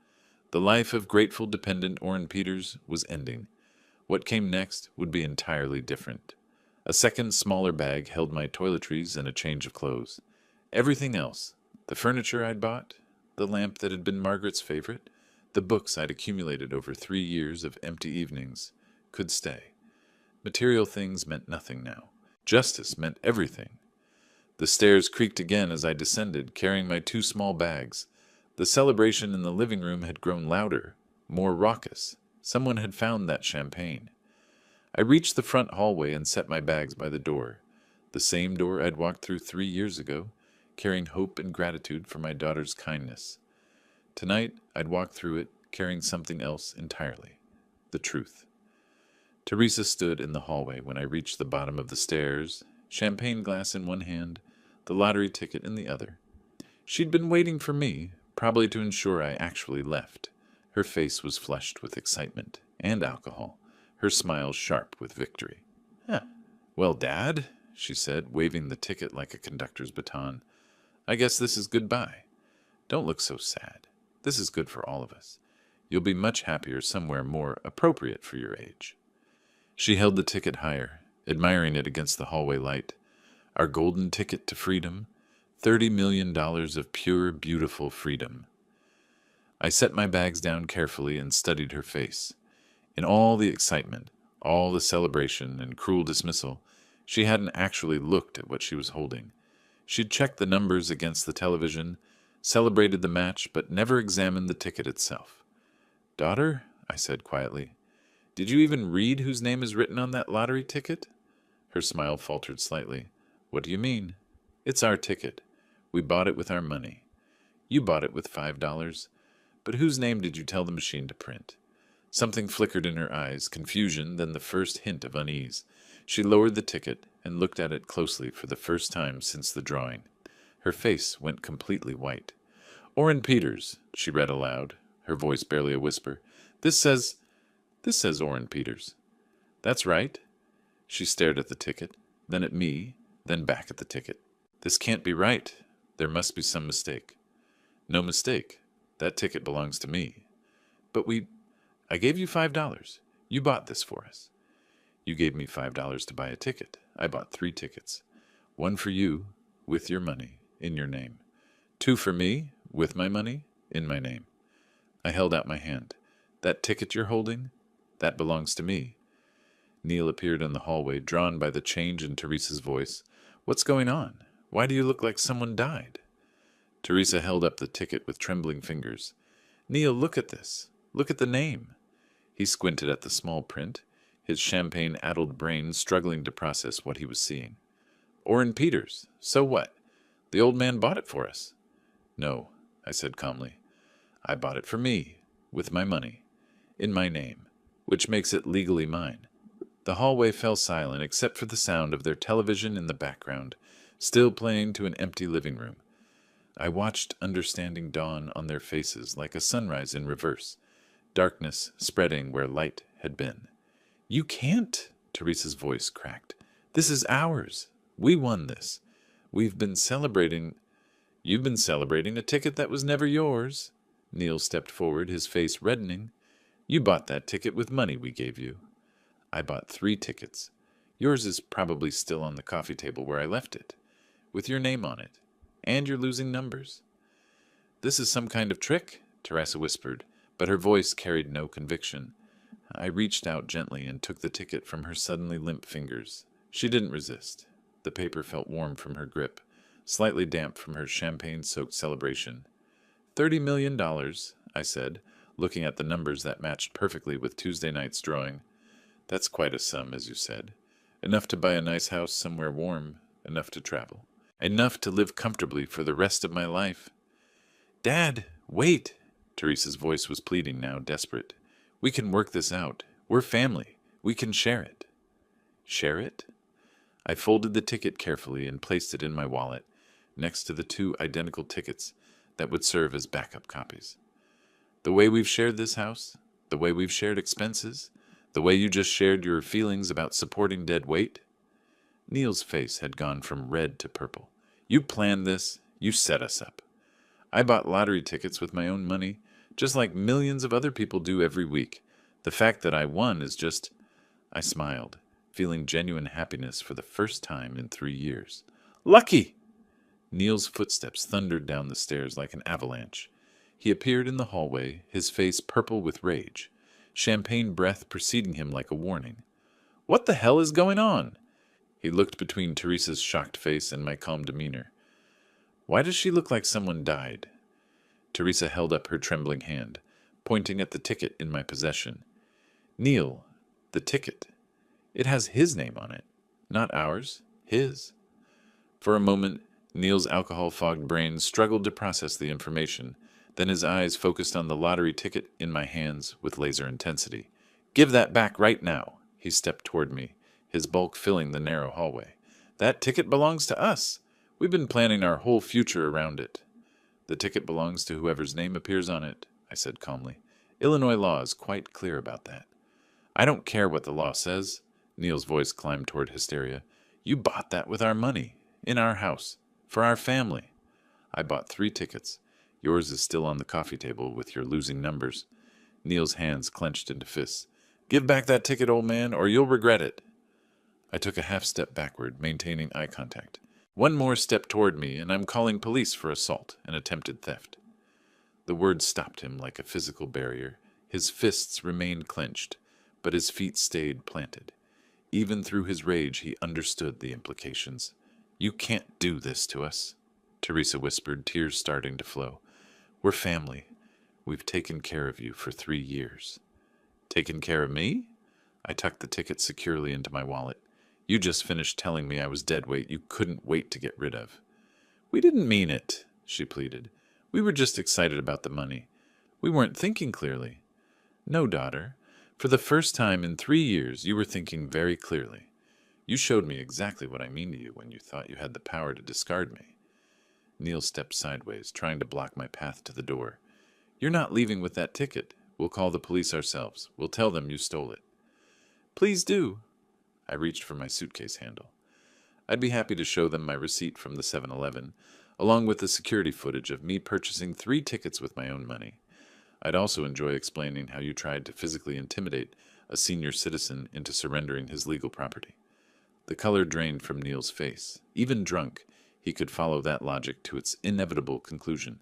The life of grateful dependent Orrin Peters was ending. What came next would be entirely different. A second smaller bag held my toiletries and a change of clothes. Everything else, the furniture I'd bought, the lamp that had been Margaret's favorite, the books I'd accumulated over 3 years of empty evenings, could stay. Material things meant nothing now. Justice meant everything. The stairs creaked again as I descended, carrying my 2 small bags. The celebration in the living room had grown louder, more raucous. Someone had found that champagne. I reached the front hallway and set my bags by the door. The same door I'd walked through 3 years ago, carrying hope and gratitude for my daughter's kindness. Tonight, I'd walk through it, carrying something else entirely. The truth. Teresa stood in the hallway when I reached the bottom of the stairs, champagne glass in one hand, the lottery ticket in the other. She'd been waiting for me, probably to ensure I actually left. Her face was flushed with excitement and alcohol, her smile sharp with victory. "Huh. Well, Dad," she said, waving the ticket like a conductor's baton, "I guess this is goodbye. Don't look so sad. This is good for all of us. You'll be much happier somewhere more appropriate for your age." She held the ticket higher, admiring it against the hallway light. Our golden ticket to freedom, $30 million of pure, beautiful freedom. I set my bags down carefully and studied her face. In all the excitement, all the celebration and cruel dismissal, she hadn't actually looked at what she was holding. She'd checked the numbers against the television, celebrated the match, but never examined the ticket itself. "Daughter," I said quietly, "did you even read whose name is written on that lottery ticket?" Her smile faltered slightly. "What do you mean?" "It's our ticket. We bought it with our money. You bought it with $5. But whose name did you tell the machine to print?" Something flickered in her eyes, confusion, then the first hint of unease. She lowered the ticket and looked at it closely for the first time since the drawing. Her face went completely white. "Orrin Peters," she read aloud, her voice barely a whisper. This says Orrin Peters." "That's right." She stared at the ticket, then at me, then back at the ticket. "This can't be right. There must be some mistake." "No mistake. That ticket belongs to me." "But I gave you $5. You bought this for us." "You gave me $5 to buy a ticket. I bought 3 tickets. 1 for you, with your money, in your name. 2 for me, with my money, in my name." I held out my hand. "That ticket you're holding, that belongs to me." Neil appeared in the hallway, drawn by the change in Teresa's voice. "What's going on? Why do you look like someone died?" Teresa held up the ticket with trembling fingers. "Neil, look at this. Look at the name." He squinted at the small print, his champagne-addled brain struggling to process what he was seeing. "Orrin Peters. So what? The old man bought it for us." "No," I said calmly. "I bought it for me, with my money, in my name, which makes it legally mine." The hallway fell silent except for the sound of their television in the background, still playing to an empty living room. I watched understanding dawn on their faces like a sunrise in reverse, darkness spreading where light had been. "You can't," Teresa's voice cracked. "This is ours. We won this. You've been celebrating a ticket that was never yours." Neil stepped forward, his face reddening. "You bought that ticket with money we gave you." "I bought 3 tickets. Yours is probably still on the coffee table where I left it, with your name on it. And you're losing numbers." "This is some kind of trick," Teresa whispered, but her voice carried no conviction. I reached out gently and took the ticket from her suddenly limp fingers. She didn't resist. The paper felt warm from her grip, slightly damp from her champagne-soaked celebration. $30 million, I said, looking at the numbers that matched perfectly with Tuesday night's drawing. "That's quite a sum, as you said. Enough to buy a nice house somewhere warm, enough to travel. Enough to live comfortably for the rest of my life." "Dad, wait!" Teresa's voice was pleading now, desperate. "We can work this out. We're family. We can share it." "Share it?" I folded the ticket carefully and placed it in my wallet, next to the 2 identical tickets that would serve as backup copies. "The way we've shared this house, the way we've shared expenses, the way you just shared your feelings about supporting dead weight." Neil's face had gone from red to purple. "You planned this. You set us up. I bought lottery tickets with my own money, just like millions of other people do every week. The fact that I won is just—" I smiled, feeling genuine happiness for the first time in 3 years. "Lucky!" Neil's footsteps thundered down the stairs like an avalanche. He appeared in the hallway, his face purple with rage, champagne breath preceding him like a warning. "What the hell is going on?" He looked between Teresa's shocked face and my calm demeanor. Why does she look like someone died? Teresa held up her trembling hand, pointing at the ticket in my possession. Neil, the ticket. It has his name on it. Not ours, his. For a moment, Neil's alcohol-fogged brain struggled to process the information. Then his eyes focused on the lottery ticket in my hands with laser intensity. Give that back right now. He stepped toward me, his bulk filling the narrow hallway. That ticket belongs to us. We've been planning our whole future around it. The ticket belongs to whoever's name appears on it, I said calmly. Illinois law is quite clear about that. I don't care what the law says. Neil's voice climbed toward hysteria. You bought that with our money, in our house, for our family. I bought 3 tickets. Yours is still on the coffee table with your losing numbers. Neil's hands clenched into fists. Give back that ticket, old man, or you'll regret it. I took a half step backward, maintaining eye contact. One more step toward me, and I'm calling police for assault and attempted theft. The words stopped him like a physical barrier. His fists remained clenched, but his feet stayed planted. Even through his rage, he understood the implications. You can't do this to us, Teresa whispered, tears starting to flow. We're family. We've taken care of you for 3 years. Taken care of me? I tucked the ticket securely into my wallet. You just finished telling me I was dead weight you couldn't wait to get rid of. We didn't mean it, she pleaded. We were just excited about the money. We weren't thinking clearly. No, daughter. For the first time in 3 years, you were thinking very clearly. You showed me exactly what I mean to you when you thought you had the power to discard me. Neil stepped sideways, trying to block my path to the door. You're not leaving with that ticket. We'll call the police ourselves. We'll tell them you stole it. Please do. I reached for my suitcase handle. I'd be happy to show them my receipt from the 7-Eleven, along with the security footage of me purchasing 3 tickets with my own money. I'd also enjoy explaining how you tried to physically intimidate a senior citizen into surrendering his legal property. The color drained from Neil's face. Even drunk, he could follow that logic to its inevitable conclusion.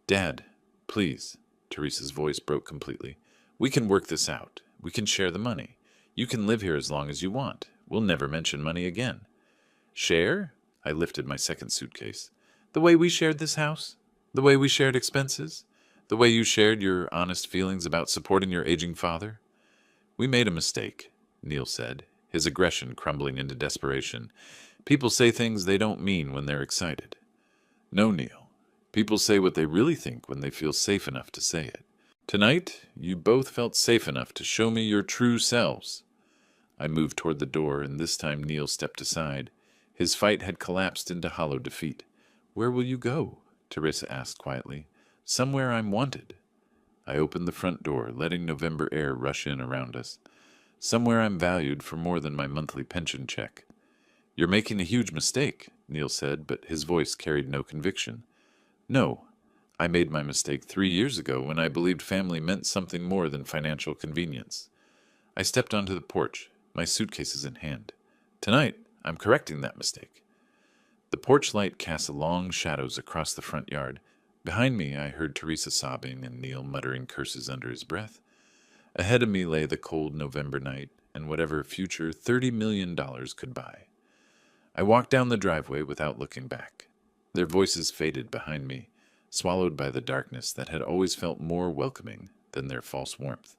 Dad, please, Teresa's voice broke completely. We can work this out. We can share the money. You can live here as long as you want. We'll never mention money again. Share? I lifted my second suitcase. The way we shared this house? The way we shared expenses? The way you shared your honest feelings about supporting your aging father? We made a mistake, Neil said, his aggression crumbling into desperation. People say things they don't mean when they're excited. No, Neil. People say what they really think when they feel safe enough to say it. Tonight, you both felt safe enough to show me your true selves. I moved toward the door, and this time Neil stepped aside. His fight had collapsed into hollow defeat. Where will you go? Teresa asked quietly. Somewhere I'm wanted. I opened the front door, letting November air rush in around us. Somewhere I'm valued for more than my monthly pension check. You're making a huge mistake, Neil said, but his voice carried no conviction. No, I made my mistake 3 years ago when I believed family meant something more than financial convenience. I stepped onto the porch, my suitcases in hand. Tonight, I'm correcting that mistake. The porch light cast long shadows across the front yard. Behind me, I heard Teresa sobbing and Neil muttering curses under his breath. Ahead of me lay the cold November night and whatever future $30 million could buy. I walked down the driveway without looking back. Their voices faded behind me, swallowed by the darkness that had always felt more welcoming than their false warmth.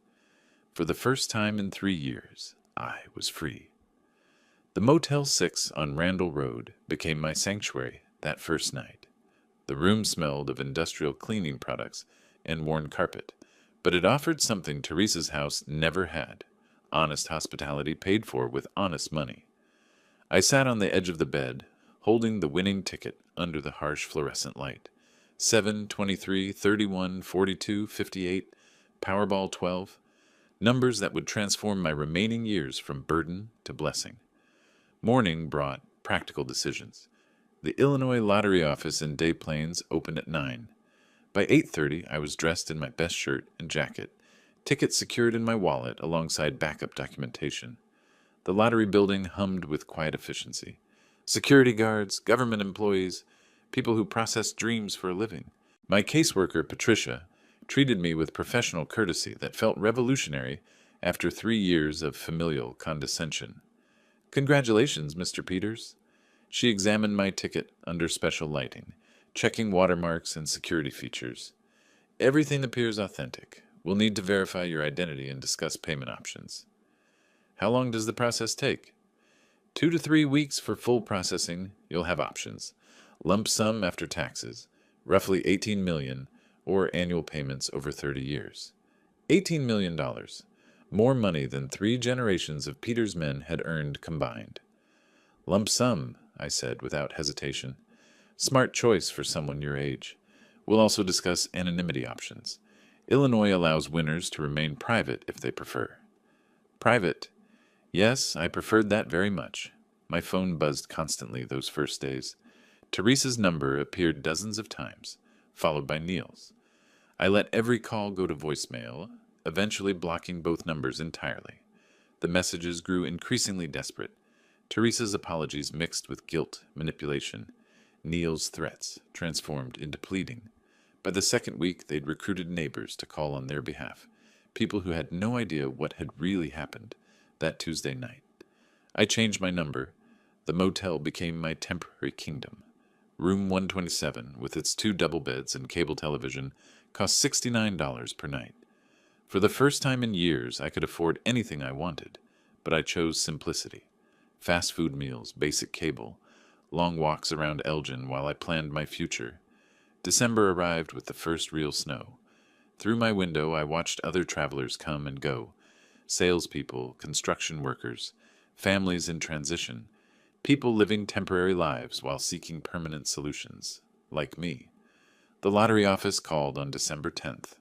For the first time in 3 years, I was free. The Motel 6 on Randall Road became my sanctuary that first night. The room smelled of industrial cleaning products and worn carpet, but it offered something Teresa's house never had, honest hospitality paid for with honest money. I sat on the edge of the bed, holding the winning ticket under the harsh fluorescent light. 7, 23, 31, 42, 58, Powerball 12, numbers that would transform my remaining years from burden to blessing. Morning brought practical decisions. The Illinois Lottery office in Des Plaines opened at 9. By 8:30, I was dressed in my best shirt and jacket, tickets secured in my wallet alongside backup documentation. The lottery building hummed with quiet efficiency. Security guards, government employees, people who processed dreams for a living. My caseworker, Patricia, treated me with professional courtesy that felt revolutionary after 3 years of familial condescension. Congratulations, Mr. Peters. She examined my ticket under special lighting, checking watermarks and security features. Everything appears authentic. We'll need to verify your identity and discuss payment options. How long does the process take? 2 to 3 weeks for full processing. You'll have options. Lump sum after taxes, roughly $18 million, or annual payments over 30 years. $18 million. More money than 3 generations of Peter's men had earned combined. Lump sum, I said without hesitation. Smart choice for someone your age. We'll also discuss anonymity options. Illinois allows winners to remain private if they prefer. Private? Yes, I preferred that very much. My phone buzzed constantly those first days. Teresa's number appeared dozens of times, followed by Neil's. I let every call go to voicemail, eventually blocking both numbers entirely. The messages grew increasingly desperate. Teresa's apologies mixed with guilt, manipulation. Neil's threats transformed into pleading. By the second week, they'd recruited neighbors to call on their behalf, people who had no idea what had really happened that Tuesday night. I changed my number. The motel became my temporary kingdom. Room 127, with its 2 double beds and cable television, cost $69 per night. For the first time in years, I could afford anything I wanted, but I chose simplicity. Fast food meals, basic cable, long walks around Elgin while I planned my future. December arrived with the first real snow. Through my window, I watched other travelers come and go. Salespeople, construction workers, families in transition, people living temporary lives while seeking permanent solutions, like me. The lottery office called on December 10th.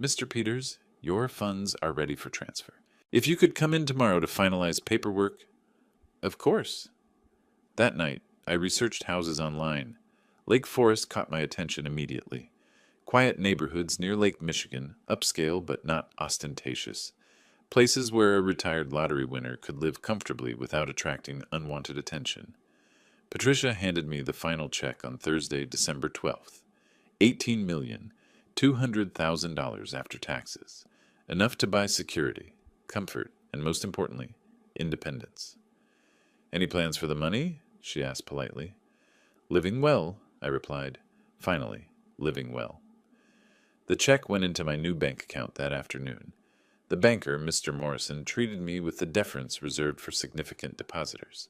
Mr. Peters, your funds are ready for transfer. If you could come in tomorrow to finalize paperwork. Of course. That night, I researched houses online. Lake Forest caught my attention immediately. Quiet neighborhoods near Lake Michigan, upscale but not ostentatious. Places where a retired lottery winner could live comfortably without attracting unwanted attention. Patricia handed me the final check on Thursday, December 12th. $18,200,000 after taxes. Enough to buy security, comfort, and most importantly, independence. Any plans for the money? She asked politely. Living well, I replied. Finally, living well. The check went into my new bank account that afternoon. The banker, Mr. Morrison, treated me with the deference reserved for significant depositors.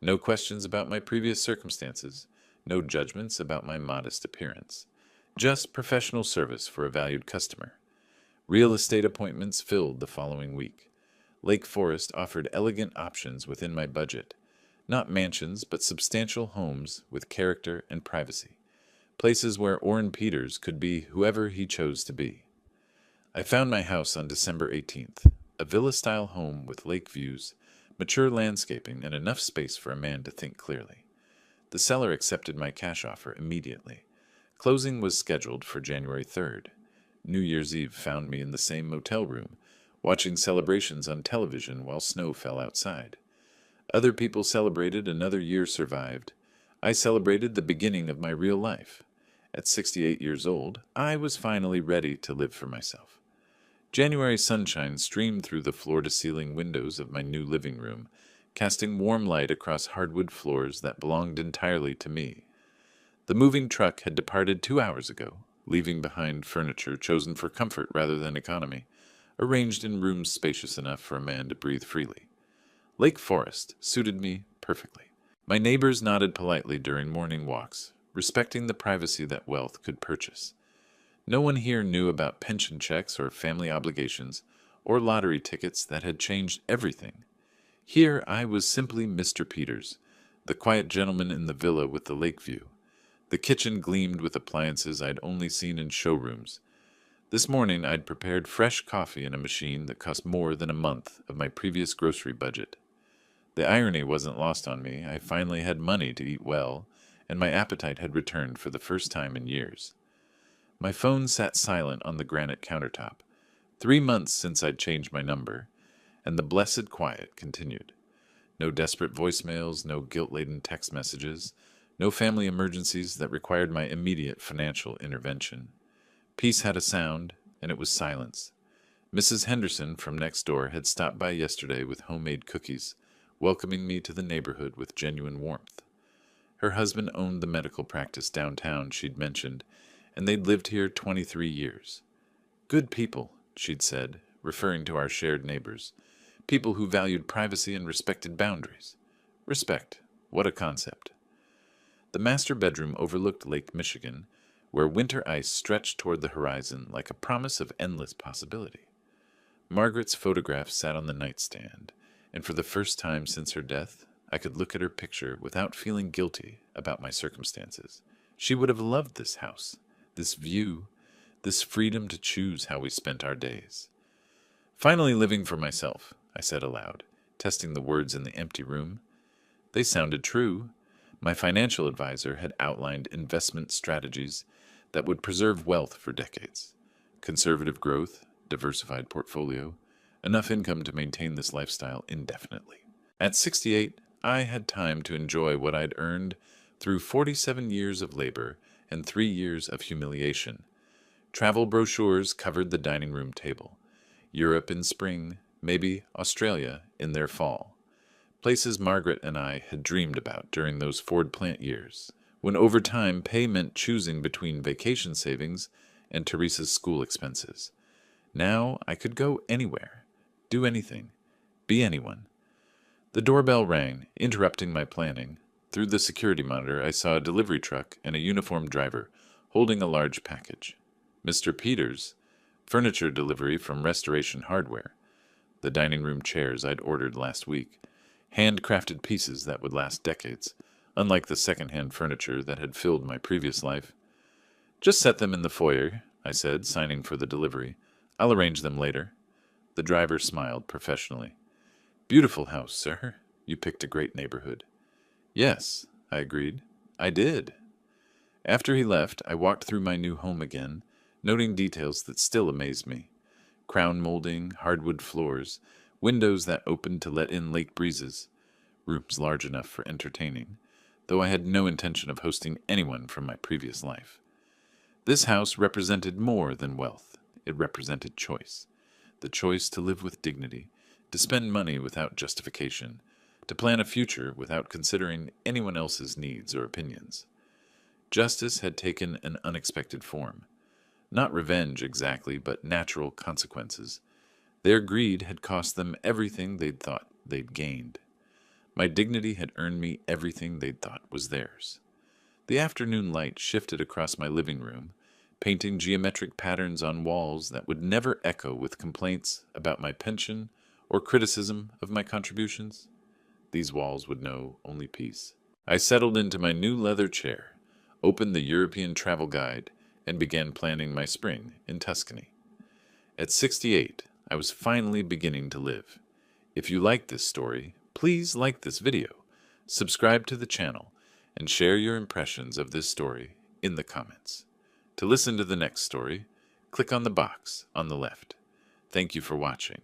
No questions about my previous circumstances, no judgments about my modest appearance. Just professional service for a valued customer. Real estate appointments filled the following week. Lake Forest offered elegant options within my budget. Not mansions, but substantial homes with character and privacy. Places where Orrin Peters could be whoever he chose to be. I found my house on December 18th, a villa-style home with lake views, mature landscaping, and enough space for a man to think clearly. The seller accepted my cash offer immediately. Closing was scheduled for January 3rd. New Year's Eve found me in the same motel room, watching celebrations on television while snow fell outside. Other people celebrated another year survived. I celebrated the beginning of my real life. At 68 years old, I was finally ready to live for myself. January sunshine streamed through the floor-to-ceiling windows of my new living room, casting warm light across hardwood floors that belonged entirely to me. The moving truck had departed 2 hours ago, leaving behind furniture chosen for comfort rather than economy, arranged in rooms spacious enough for a man to breathe freely. Lake Forest suited me perfectly. My neighbors nodded politely during morning walks, respecting the privacy that wealth could purchase. No one here knew about pension checks or family obligations, or lottery tickets that had changed everything. Here I was simply Mr. Peters, the quiet gentleman in the villa with the lake view. The kitchen gleamed with appliances I'd only seen in showrooms. This morning I'd prepared fresh coffee in a machine that cost more than a month of my previous grocery budget. The irony wasn't lost on me. I finally had money to eat well, and my appetite had returned for the first time in years. My phone sat silent on the granite countertop. 3 months since I'd changed my number, and the blessed quiet continued. No desperate voicemails, no guilt-laden text messages, no family emergencies that required my immediate financial intervention. Peace had a sound, and it was silence. Mrs. Henderson from next door had stopped by yesterday with homemade cookies, welcoming me to the neighborhood with genuine warmth. Her husband owned the medical practice downtown she'd mentioned, and they'd lived here 23 years. Good people, she'd said, referring to our shared neighbors. People who valued privacy and respected boundaries. Respect. What a concept. The master bedroom overlooked Lake Michigan, where winter ice stretched toward the horizon like a promise of endless possibility. Margaret's photograph sat on the nightstand, and for the first time since her death, I could look at her picture without feeling guilty about my circumstances. She would have loved this house, this view, this freedom to choose how we spent our days. Finally living for myself, I said aloud, testing the words in the empty room. They sounded true. My financial advisor had outlined investment strategies that would preserve wealth for decades. Conservative growth, diversified portfolio, enough income to maintain this lifestyle indefinitely. At 68, I had time to enjoy what I'd earned through 47 years of labor and 3 years of humiliation. Travel brochures covered the dining room table. Europe in spring, maybe Australia in their fall. Places Margaret and I had dreamed about during those Ford plant years, when over time pay meant choosing between vacation savings and Teresa's school expenses. Now I could go anywhere, do anything, be anyone. The doorbell rang, interrupting my planning. Through the security monitor, I saw a delivery truck and a uniformed driver holding a large package. Mr. Peters, furniture delivery from Restoration Hardware. The dining room chairs I'd ordered last week. Handcrafted pieces that would last decades, unlike the second-hand furniture that had filled my previous life. Just set them in the foyer, I said, signing for the delivery. I'll arrange them later. The driver smiled professionally. Beautiful house, sir. You picked a great neighborhood. Yes, I agreed. I did. After he left, I walked through my new home again, noting details that still amazed me. Crown molding, hardwood floors, windows that opened to let in lake breezes, rooms large enough for entertaining, though I had no intention of hosting anyone from my previous life. This house represented more than wealth. It represented choice. The choice to live with dignity, to spend money without justification, to plan a future without considering anyone else's needs or opinions. Justice had taken an unexpected form. Not revenge exactly, but natural consequences. Their greed had cost them everything they'd thought they'd gained. My dignity had earned me everything they'd thought was theirs. The afternoon light shifted across my living room, painting geometric patterns on walls that would never echo with complaints about my pension or criticism of my contributions. These walls would know only peace. I settled into my new leather chair, opened the European travel guide, and began planning my spring in Tuscany. At 68, I was finally beginning to live. If you like this story, please like this video, subscribe to the channel, and share your impressions of this story in the comments. To listen to the next story, click on the box on the left. Thank you for watching.